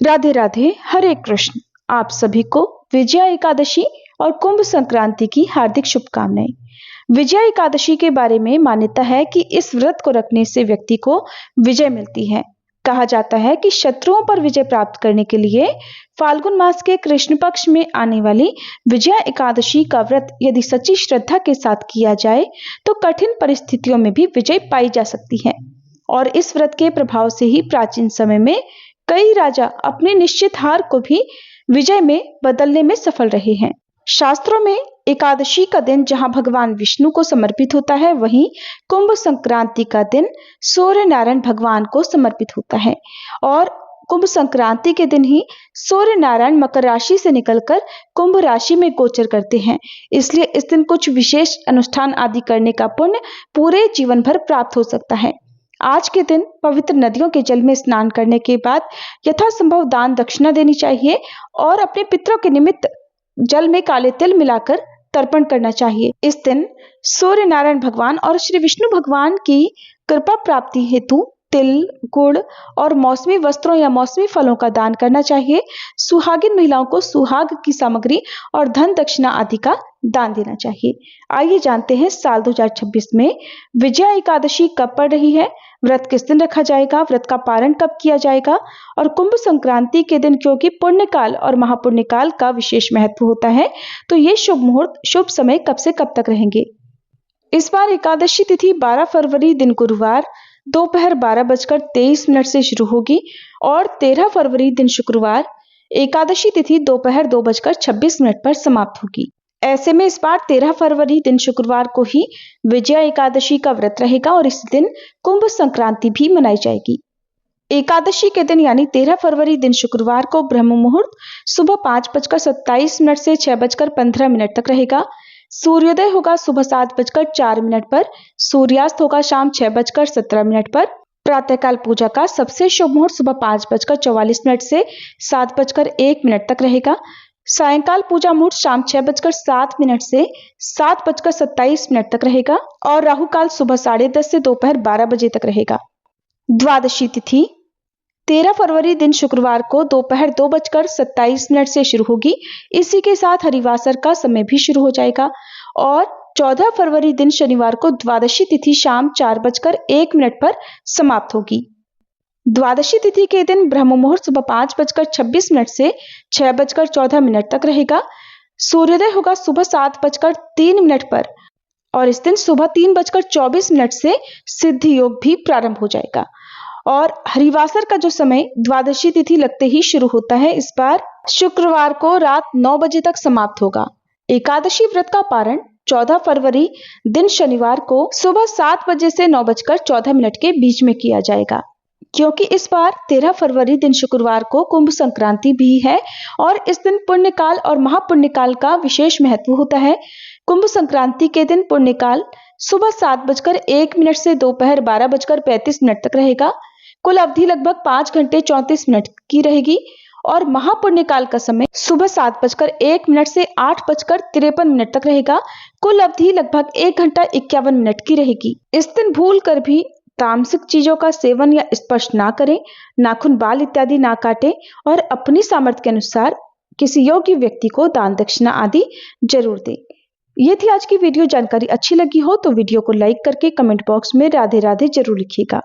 राधे राधे, हरे कृष्ण। आप सभी को विजया एकादशी और कुंभ संक्रांति की हार्दिक शुभकामनाएं। विजया एकादशी के बारे में मान्यता है कि इस व्रत को रखने से व्यक्ति को विजय मिलती है। कहा जाता है कि शत्रुओं पर विजय प्राप्त करने के लिए फाल्गुन मास के कृष्ण पक्ष में आने वाली विजया एकादशी का व्रत यदि सच्ची श्रद्धा के साथ किया जाए तो कठिन परिस्थितियों में भी विजय पाई जा सकती है। और इस व्रत के प्रभाव से ही प्राचीन समय में कई राजा अपनी निश्चित हार को भी विजय में बदलने में सफल रहे हैं। शास्त्रों में एकादशी का दिन जहां भगवान विष्णु को समर्पित होता है, वहीं कुंभ संक्रांति का दिन सूर्य नारायण भगवान को समर्पित होता है। और कुंभ संक्रांति के दिन ही सूर्य नारायण मकर राशि से निकलकर कुंभ राशि में गोचर करते हैं। इसलिए इस दिन कुछ विशेष अनुष्ठान आदि करने का पुण्य पूरे जीवन भर प्राप्त हो सकता है। आज के दिन पवित्र नदियों के जल में स्नान करने के बाद यथासंभव दान दक्षिणा देनी चाहिए और अपने पितरों के निमित्त जल में काले तिल मिलाकर तर्पण करना चाहिए। इस दिन सूर्य नारायण भगवान और श्री विष्णु भगवान की कृपा प्राप्ति हेतु तिल, गुड़ और मौसमी वस्त्रों या मौसमी फलों का दान करना चाहिए। सुहागिन महिलाओं को सुहाग की सामग्री और धन दक्षिणा आदि का दान देना चाहिए। आइए जानते हैं साल 2026 में विजया एकादशी कब पड़ रही है, व्रत किस दिन रखा जाएगा, व्रत का पारण कब किया जाएगा और कुंभ संक्रांति के दिन क्योंकि पुण्यकाल और महापुण्यकाल का विशेष महत्व होता है, तो ये शुभ मुहूर्त, शुभ समय कब से कब तक रहेंगे। इस बार एकादशी तिथि 12 फरवरी दिन गुरुवार दोपहर 12:23 से शुरू होगी और 13 फरवरी दिन शुक्रवार एकादशी तिथि दोपहर 2:26 पर समाप्त होगी। ऐसे में इस बार 13 फरवरी दिन शुक्रवार को ही विजया एकादशी का व्रत रहेगा और इस दिन कुंभ संक्रांति भी मनाई जाएगी। एकादशी के दिन यानी 13 फरवरी दिन शुक्रवार को ब्रह्म मुहूर्त सुबह 5:27 से 6:15 तक रहेगा। सूर्योदय होगा सुबह 7:04 पर, सूर्यास्त होगा शाम 6:17 पर। प्रातःकाल पूजा का सबसे शुभ मुहूर्त सुबह 5:44 से 7:01 तक रहेगा। सायंकाल पूजा मुहूर्त शाम 6:07 से 7:27 तक रहेगा और राहु काल सुबह 10:30 से दोपहर 12 बजे तक रहेगा। द्वादशी तिथि 13 फरवरी दिन शुक्रवार को दोपहर 2:27 से शुरू होगी। इसी के साथ हरिवासर का समय भी शुरू हो जाएगा और 14 फरवरी दिन शनिवार को द्वादशी तिथि शाम 4:01 पर समाप्त होगी। द्वादशी तिथि के दिन ब्रह्म मुहूर्त सुबह 5:26 से 6:14 तक रहेगा। सूर्योदय होगा सुबह 7:03 पर और इस दिन सुबह 3:24 से सिद्धि योग भी प्रारंभ हो जाएगा। और हरिवासर का जो समय द्वादशी तिथि लगते ही शुरू होता है, इस बार शुक्रवार को रात 9 बजे तक समाप्त होगा। एकादशी व्रत का पारण 14 फरवरी दिन शनिवार को सुबह 7 बजे से 9:14 के बीच में किया जाएगा। क्योंकि इस बार 13 फरवरी दिन शुक्रवार को कुंभ संक्रांति भी है और इस दिन पुण्यकाल और महापुण्यकाल का विशेष महत्व होता है। कुंभ संक्रांति के दिन पुण्यकाल सुबह 7:01 से दोपहर 12:35 तक रहेगा। कुल अवधि लगभग 5 घंटे 34 मिनट की रहेगी और महापुण्यकाल का समय सुबह 7:01 से 8:53 तक रहेगा। कुल अवधि लगभग 1 घंटा 51 मिनट की रहेगी। इस दिन भूल कर भी तामसिक चीजों का सेवन या स्पर्श ना करें, नाखून, बाल इत्यादि ना काटें और अपनी सामर्थ्य के अनुसार किसी योग्य व्यक्ति को दान दक्षिणा आदि जरूर दें। ये थी आज की वीडियो। जानकारी अच्छी लगी हो तो वीडियो को लाइक करके कमेंट बॉक्स में राधे राधे जरूर लिखिएगा।